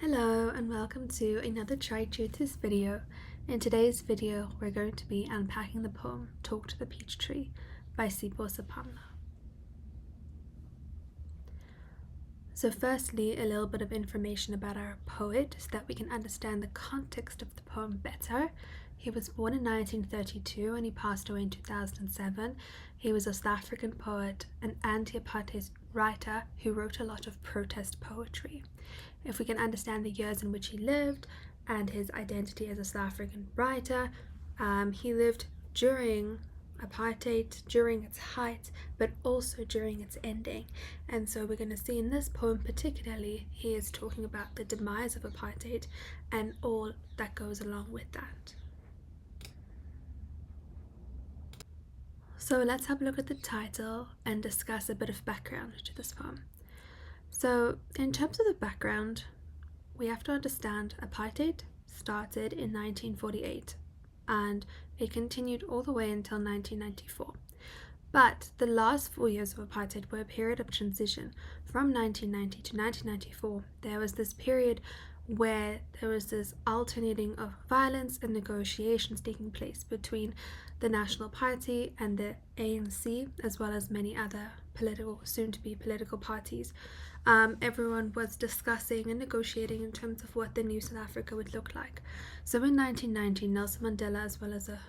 Hello and welcome to another Tri-tutors video. In today's video we're going to be unpacking the poem Talk to the Peach Tree by Sepamla. So firstly, a little bit of information about our poet so that we can understand the context of the poem better. He was born in 1932 and he passed away in 2007. He was a South African poet, an anti-apartheid writer who wrote a lot of protest poetry. If we can understand the years in which he lived and his identity as a South African writer, he lived during apartheid, during its height, but also during its ending. And so we're going to see in this poem particularly, he is talking about the demise of apartheid and all that goes along with that. So let's have a look at the title and discuss a bit of background to this poem. So in terms of the background, we have to understand apartheid started in 1948 and it continued all the way until 1994. But the last 4 years of apartheid were a period of transition. From 1990 to 1994, there was this period where there was this alternating of violence and negotiations taking place between the National Party and the ANC, as well as many other soon-to-be political parties. Everyone was discussing and negotiating in terms of what the new South Africa would look like. So in 1990, Nelson Mandela, as well as a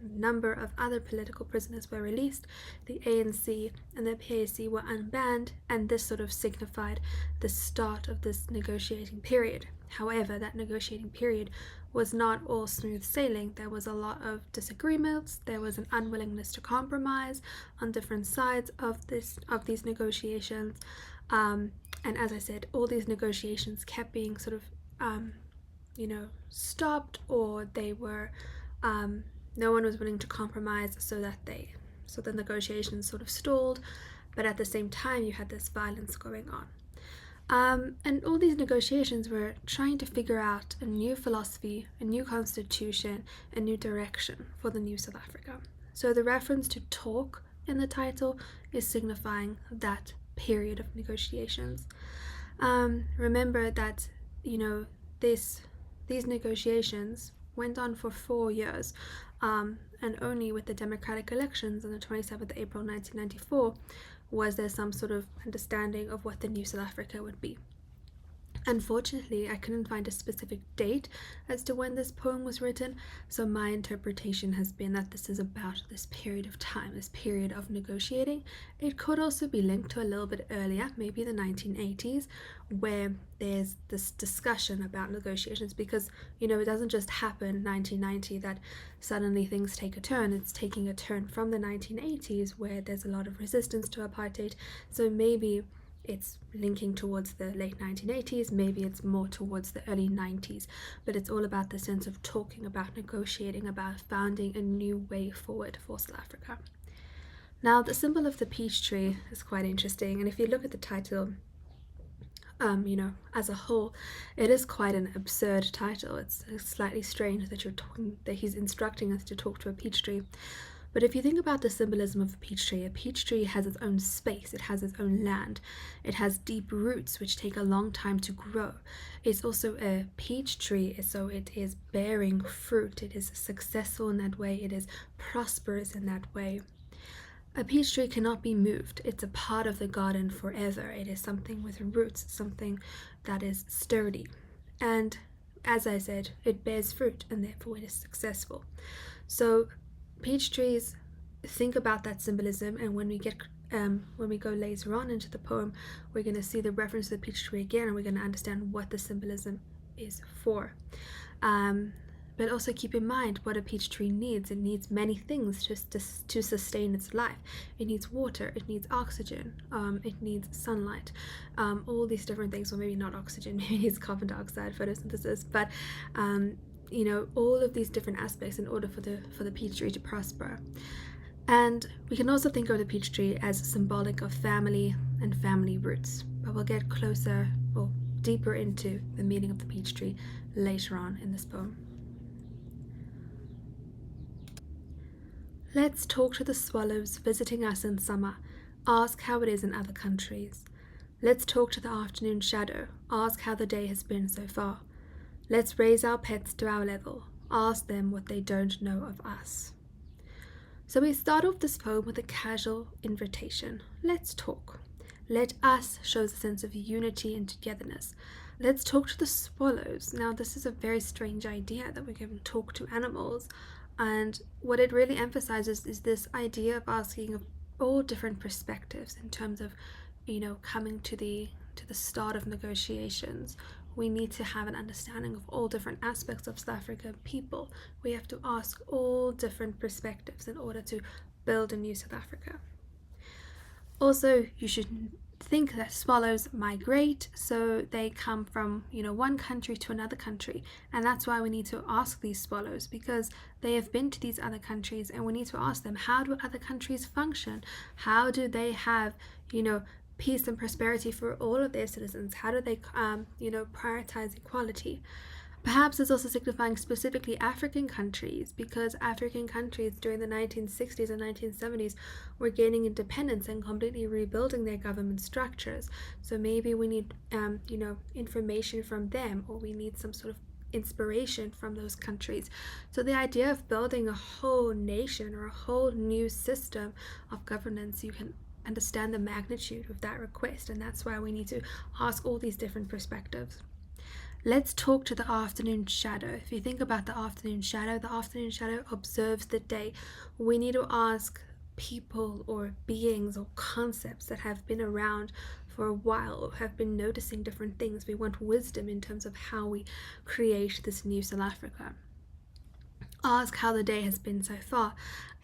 number of other political prisoners, were released. The ANC and the PAC were unbanned, and this sort of signified the start of this negotiating period. However, that negotiating period was not all smooth sailing. There was a lot of disagreements. There was an unwillingness to compromise on different sides of these negotiations. And as I said, all these negotiations kept being sort of stopped, or they were no one was willing to compromise, so the negotiations sort of stalled. But at the same time, you had this violence going on. And all these negotiations were trying to figure out a new philosophy, a new constitution, a new direction for the new South Africa. So the reference to talk in the title is signifying that period of negotiations. Remember that these negotiations went on for 4 years, and only with the democratic elections on the 27th of April 1994 was there some sort of understanding of what the new South Africa would be. Unfortunately, I couldn't find a specific date as to when this poem was written, so my interpretation has been that this is about this period of time, this period of negotiating. It could also be linked to a little bit earlier, maybe the 1980s, where there's this discussion about negotiations, because it doesn't just happen 1990 that suddenly things take a turn. It's taking a turn from the 1980s, where there's a lot of resistance to apartheid. So maybe it's linking towards the late 1980s, maybe it's more towards the early 90s, but it's all about the sense of talking about negotiating, about founding a new way forward for South Africa. Now, the symbol of the peach tree is quite interesting, and if you look at the title, as a whole, it is quite an absurd title. It's slightly strange that he's instructing us to talk to a peach tree. But if you think about the symbolism of a peach tree has its own space, it has its own land, it has deep roots which take a long time to grow. It's also a peach tree, so it is bearing fruit, it is successful in that way, it is prosperous in that way. A peach tree cannot be moved. It's a part of the garden forever. It is something with roots, something that is sturdy. And as I said, it bears fruit and therefore it is successful. So peach trees, think about that symbolism, and when we go later on into the poem, we're going to see the reference to the peach tree again, and we're going to understand what the symbolism is for. But also keep in mind what a peach tree needs. It needs many things just to sustain its life. It needs water, it needs oxygen, it needs sunlight, all these different things. Well, maybe not oxygen, maybe it needs carbon dioxide, photosynthesis, but all of these different aspects in order for the peach tree to prosper. And we can also think of the peach tree as symbolic of family and family roots, but we'll get closer or deeper into the meaning of the peach tree later on in this poem. Let's talk to the swallows visiting us in summer, ask how it is in other countries. Let's talk to the afternoon shadow, ask how the day has been so far. Let's raise our pets to our level, ask them what they don't know of us. So we start off this poem with a casual invitation. Let's talk. Let us shows a sense of unity and togetherness. Let's talk to the swallows. Now, this is a very strange idea that we can talk to animals, and what it really emphasizes is this idea of asking of all different perspectives in terms of, coming to the start of negotiations. We need to have an understanding of all different aspects of South African people. We have to ask all different perspectives in order to build a new South Africa. Also, you should think that swallows migrate, so they come from one country to another country, and that's why we need to ask these swallows, because they have been to these other countries, and we need to ask them, how do other countries function? How do they have peace and prosperity for all of their citizens? How do they prioritize equality? Perhaps it's also signifying specifically African countries, because African countries during the 1960s and 1970s were gaining independence and completely rebuilding their government structures. So maybe we need, information from them, or we need some sort of inspiration from those countries. So the idea of building a whole nation or a whole new system of governance, you can understand the magnitude of that request, and that's why we need to ask all these different perspectives. Let's talk to the afternoon shadow. If you think about the afternoon shadow observes the day. We need to ask people or beings or concepts that have been around for a while or have been noticing different things. We want wisdom in terms of how we create this new South Africa. Ask how the day has been so far.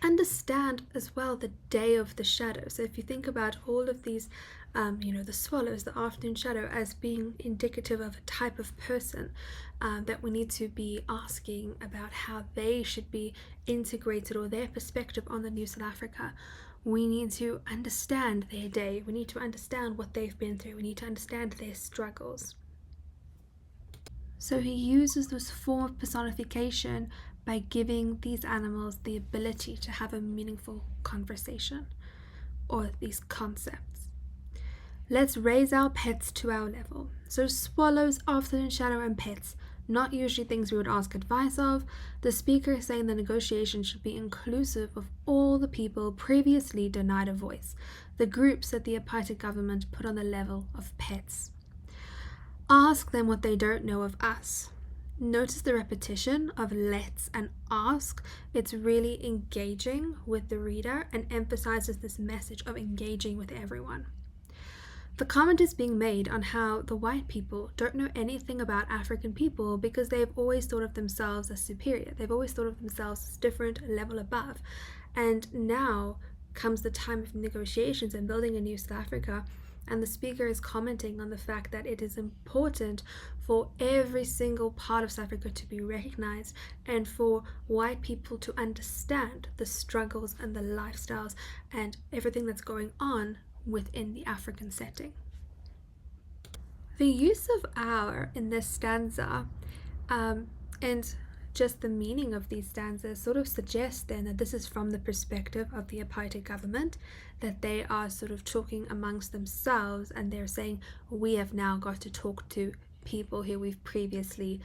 Understand as well the day of the shadow. So if you think about all of these the swallows, the afternoon shadow, as being indicative of a type of person, that we need to be asking about how they should be integrated, or their perspective on the new South Africa. We need to understand their day. We need to understand what they've been through. We need to understand their struggles. So he uses this form of personification by giving these animals the ability to have a meaningful conversation, or these concepts. Let's raise our pets to our level. So swallows, afternoon shadow, and pets, not usually things we would ask advice of. The speaker is saying the negotiation should be inclusive of all the people previously denied a voice, the groups that the apartheid government put on the level of pets. Ask them what they don't know of us. Notice the repetition of let's and ask. It's really engaging with the reader and emphasizes this message of engaging with everyone. The comment is being made on how the white people don't know anything about African people because they've always thought of themselves as superior. They've always thought of themselves as different, level above. And now comes the time of negotiations and building a new South Africa, and the speaker is commenting on the fact that it is important for every single part of South Africa to be recognized, and for white people to understand the struggles and the lifestyles and everything that's going on within the African setting. The use of our in this stanza, and just the meaning of these stanzas, sort of suggests then that this is from the perspective of the apartheid government, that they are sort of talking amongst themselves, and they're saying, we have now got to talk to people who we've previously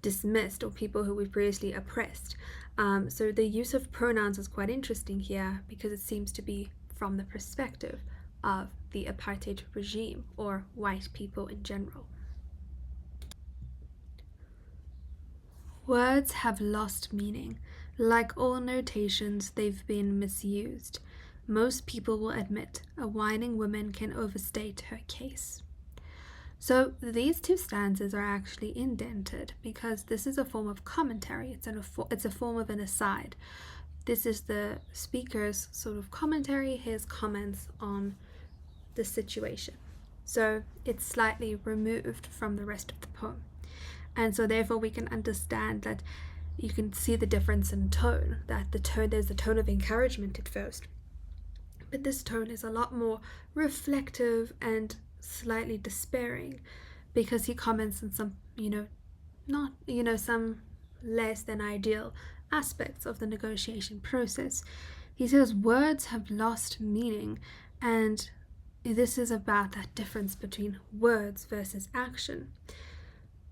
dismissed, or people who we've previously oppressed. So the use of pronouns is quite interesting here, because it seems to be from the perspective of the apartheid regime, or white people in general. Words have lost meaning. Like all notations, they've been misused. Most people will admit a whining woman can overstate her case. So these two stanzas are actually indented because this is a form of commentary. It's a form of an aside. This is the speaker's sort of commentary, his comments on the situation. So it's slightly removed from the rest of the poem. And so therefore we can understand that you can see the difference in tone, that there's the tone of encouragement at first, but this tone is a lot more reflective and slightly despairing, because he comments on some, some less than ideal aspects of the negotiation process. He says words have lost meaning, and this is about that difference between words versus action.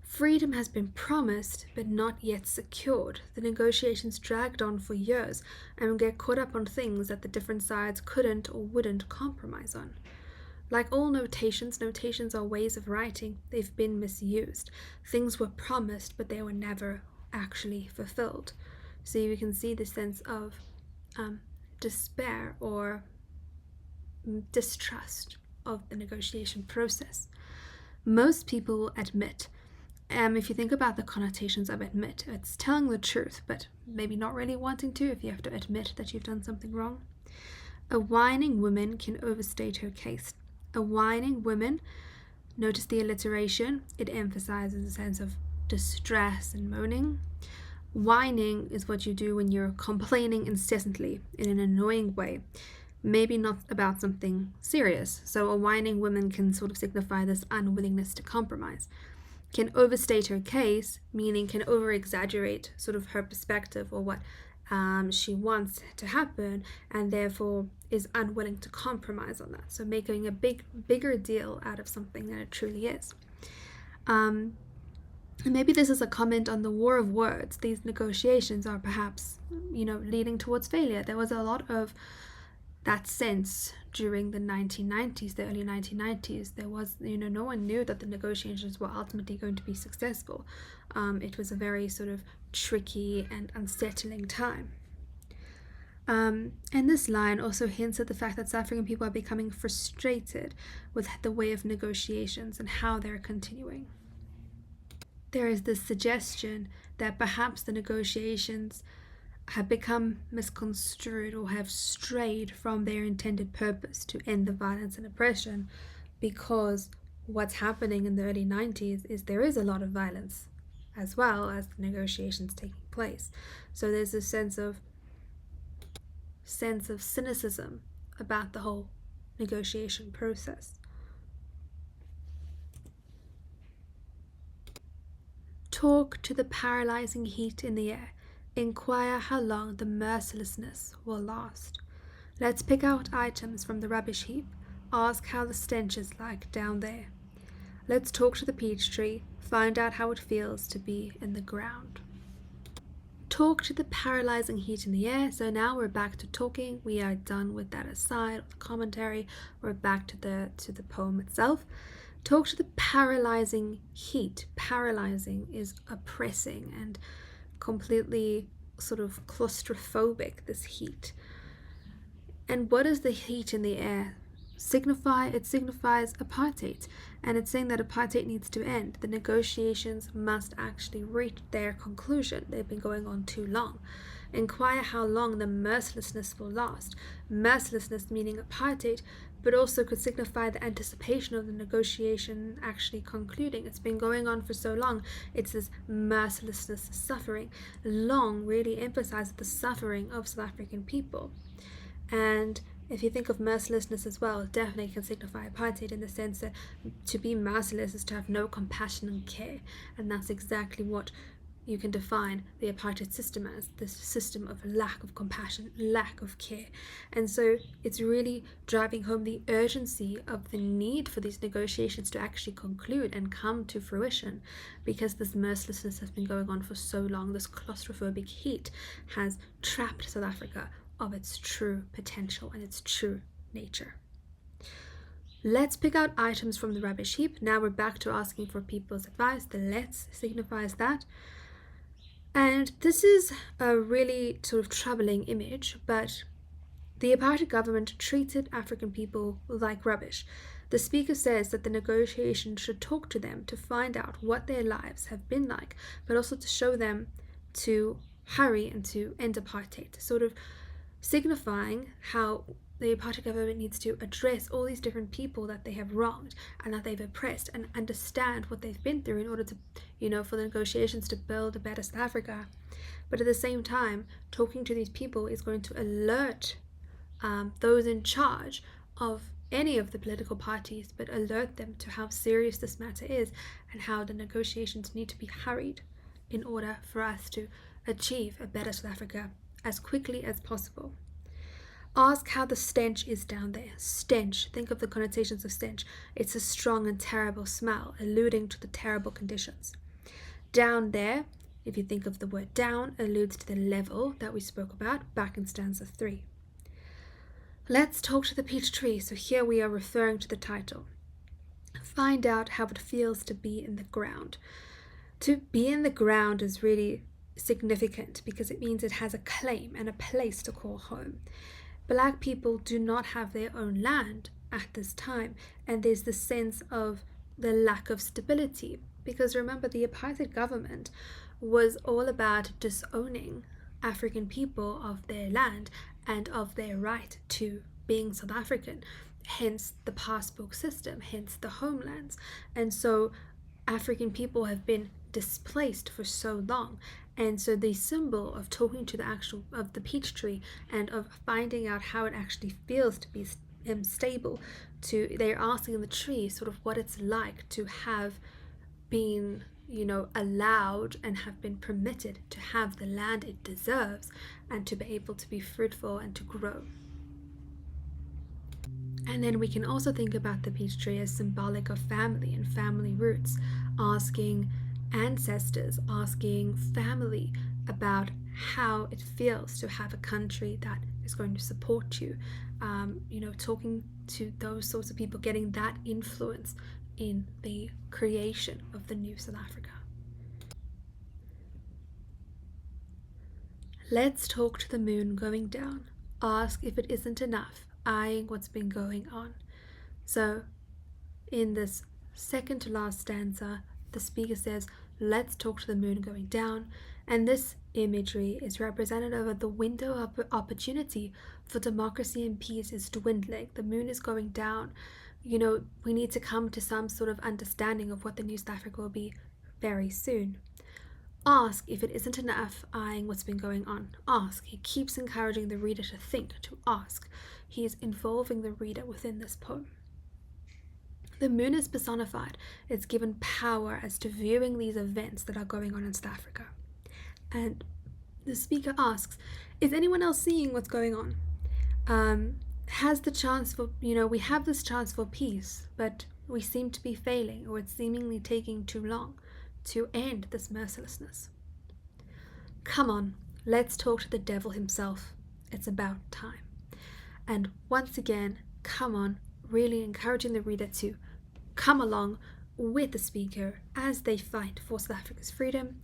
Freedom has been promised but not yet secured. The negotiations dragged on for years and we get caught up on things that the different sides couldn't or wouldn't compromise on. Like all notations, notations are ways of writing. They've been misused. Things were promised, but they were never actually fulfilled. So you can see the sense of despair or distrust of the negotiation process. Most people will admit, if you think about the connotations of admit, it's telling the truth, but maybe not really wanting to if you have to admit that you've done something wrong. A whining woman can overstate her case. A whining woman, notice the alliteration, it emphasizes a sense of distress and moaning. Whining is what you do when you're complaining incessantly in an annoying way, maybe not about something serious. So a whining woman can sort of signify this unwillingness to compromise. Can overstate her case, meaning can over-exaggerate sort of her perspective or what she wants to happen, and therefore is unwilling to compromise on that. So making a bigger deal out of something than it truly is. Maybe this is a comment on the war of words. These negotiations are perhaps, leading towards failure. There was a lot of that sense during the 1990s, the early 1990s. There was, no one knew that the negotiations were ultimately going to be successful. It was a very sort of tricky and unsettling time. And this line also hints at the fact that South African people are becoming frustrated with the way of negotiations and how they're continuing. There is this suggestion that perhaps the negotiations have become misconstrued or have strayed from their intended purpose to end the violence and oppression, because what's happening in the early 90s is there is a lot of violence as well as the negotiations taking place. So there's a sense of cynicism about the whole negotiation process. Talk to the paralyzing heat in the air. Inquire how long the mercilessness will last. Let's pick out items from the rubbish heap. Ask how the stench is like down there. Let's talk to the peach tree. Find out how it feels to be in the ground. Talk to the paralyzing heat in the air. So now we're back to talking. We are done with that aside, the commentary. We're back to the poem itself. Talk to the paralyzing heat. Paralyzing is oppressing and completely sort of claustrophobic, this heat. And what does the heat in the air signify? It signifies apartheid, and it's saying that apartheid needs to end. The negotiations must actually reach their conclusion. They've been going on too long. Inquire how long the mercilessness will last. Mercilessness meaning apartheid, but also could signify the anticipation of the negotiation actually concluding. It's been going on for so long. It's this mercilessness, suffering. Long really emphasizes the suffering of South African people. And if you think of mercilessness as well, it definitely can signify apartheid in the sense that to be merciless is to have no compassion and care. And that's exactly what you can define the apartheid system as, this system of lack of compassion, lack of care. And so it's really driving home the urgency of the need for these negotiations to actually conclude and come to fruition, because this mercilessness has been going on for so long. This claustrophobic heat has trapped South Africa of its true potential and its true nature. Let's pick out items from the rubbish heap. Now we're back to asking for people's advice. The let's signifies that. And this is a really sort of troubling image, but the apartheid government treated African people like rubbish. The speaker says that the negotiation should talk to them to find out what their lives have been like, but also to show them to hurry and to end apartheid, sort of signifying how the apartheid government needs to address all these different people that they have wronged and that they've oppressed, and understand what they've been through in order to, for the negotiations to build a better South Africa. But at the same time, talking to these people is going to alert those in charge of any of the political parties, but alert them to how serious this matter is and how the negotiations need to be hurried in order for us to achieve a better South Africa as quickly as possible. Ask how the stench is down there. Stench, think of the connotations of stench. It's a strong and terrible smell, alluding to the terrible conditions. Down there, if you think of the word down, alludes to the level that we spoke about back in stanza 3. Let's talk to the peach tree. So here we are referring to the title. Find out how it feels to be in the ground. To be in the ground is really significant because it means it has a claim and a place to call home. Black people do not have their own land at this time, and there's the sense of the lack of stability, because remember, the apartheid government was all about disowning African people of their land and of their right to being South African, hence the passport system, hence the homelands. And so African people have been displaced for so long, and so the symbol of talking to the peach tree and of finding out how it actually feels to be stable, they're asking the tree sort of what it's like to have been allowed and have been permitted to have the land it deserves and to be able to be fruitful and to grow. And then we can also think about the peach tree as symbolic of family and family roots, asking ancestors, asking family about how it feels to have a country that is going to support you, talking to those sorts of people, getting that influence in the creation of the new South Africa. Let's talk to the moon going down. Ask if it isn't enough, eyeing what's been going on. So in this second to last stanza, the speaker says, let's talk to the moon going down, and this imagery is representative of the window of opportunity for democracy and peace is dwindling. The moon is going down. We need to come to some sort of understanding of what the new South Africa will be very soon. Ask if it isn't enough, eyeing what's been going on. Ask. He keeps encouraging the reader to think, to ask. He is involving the reader within this poem. The moon is personified. It's given power as to viewing these events that are going on in South Africa. And the speaker asks, is anyone else seeing what's going on? Has the chance for, we have this chance for peace, but we seem to be failing, or it's seemingly taking too long to end this mercilessness. Come on, let's talk to the devil himself. It's about time. And once again, come on, really encouraging the reader to come along with the speaker as they fight for South Africa's freedom.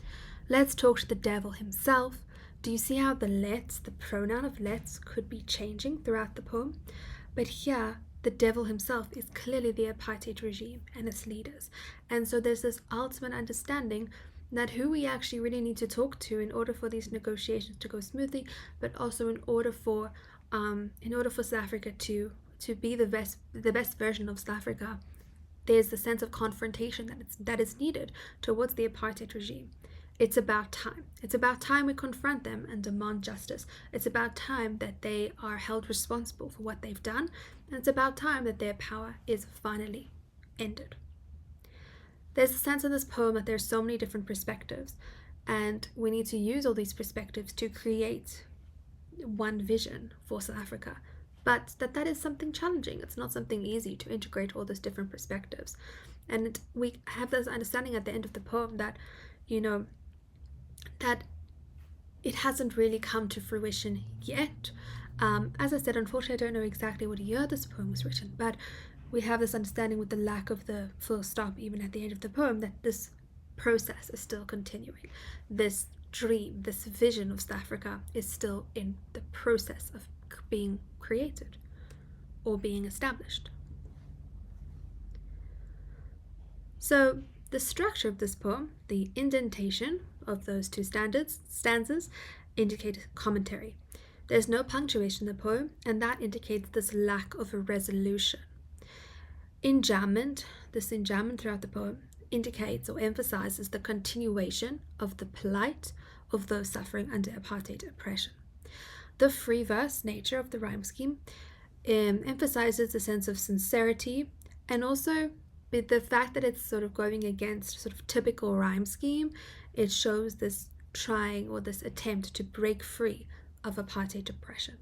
Let's talk to the devil himself. Do you see how the pronoun of let's could be changing throughout the poem? But here, the devil himself is clearly the apartheid regime and its leaders. And so there's this ultimate understanding that who we actually really need to talk to in order for these negotiations to go smoothly, but also in order for South Africa to be the best version of South Africa, there's the sense of confrontation that is needed towards the apartheid regime. It's about time. It's about time we confront them and demand justice. It's about time that they are held responsible for what they've done, and it's about time that their power is finally ended. There's a sense in this poem that there's so many different perspectives, and we need to use all these perspectives to create one vision for South Africa. But that is something challenging. It's not something easy to integrate all those different perspectives. And we have this understanding at the end of the poem that, that it hasn't really come to fruition yet. As I said, unfortunately, I don't know exactly what year this poem was written, but we have this understanding with the lack of the full stop even at the end of the poem that this process is still continuing. This dream, this vision of South Africa is still in the process of being created or being established. So the structure of this poem, the indentation of those two stanzas indicate commentary. There's no punctuation in the poem, and that indicates this lack of a resolution. Enjambment throughout the poem indicates or emphasizes the continuation of the plight of those suffering under apartheid oppression. The free verse nature of the rhyme scheme emphasizes a sense of sincerity, and also with the fact that it's sort of going against sort of typical rhyme scheme, it shows this trying or this attempt to break free of apartheid oppression.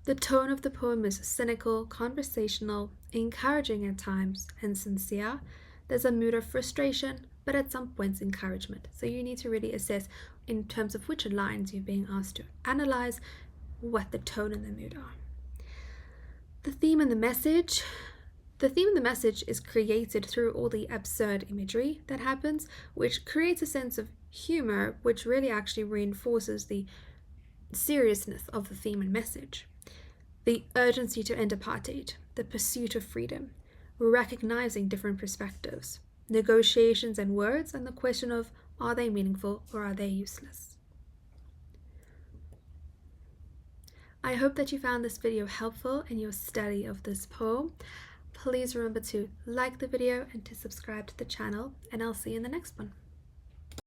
The tone of the poem is cynical, conversational, encouraging at times, and sincere. There's a mood of frustration, but at some points encouragement. So you need to really assess in terms of which lines you're being asked to analyze what the tone and the mood are. The theme and the message. The theme and the message is created through all the absurd imagery that happens, which creates a sense of humor, which really actually reinforces the seriousness of the theme and message. The urgency to end apartheid, the pursuit of freedom, recognizing different perspectives, negotiations and words, and the question of are they meaningful or are they useless? I hope that you found this video helpful in your study of this poem. Please remember to like the video and to subscribe to the channel, and I'll see you in the next one.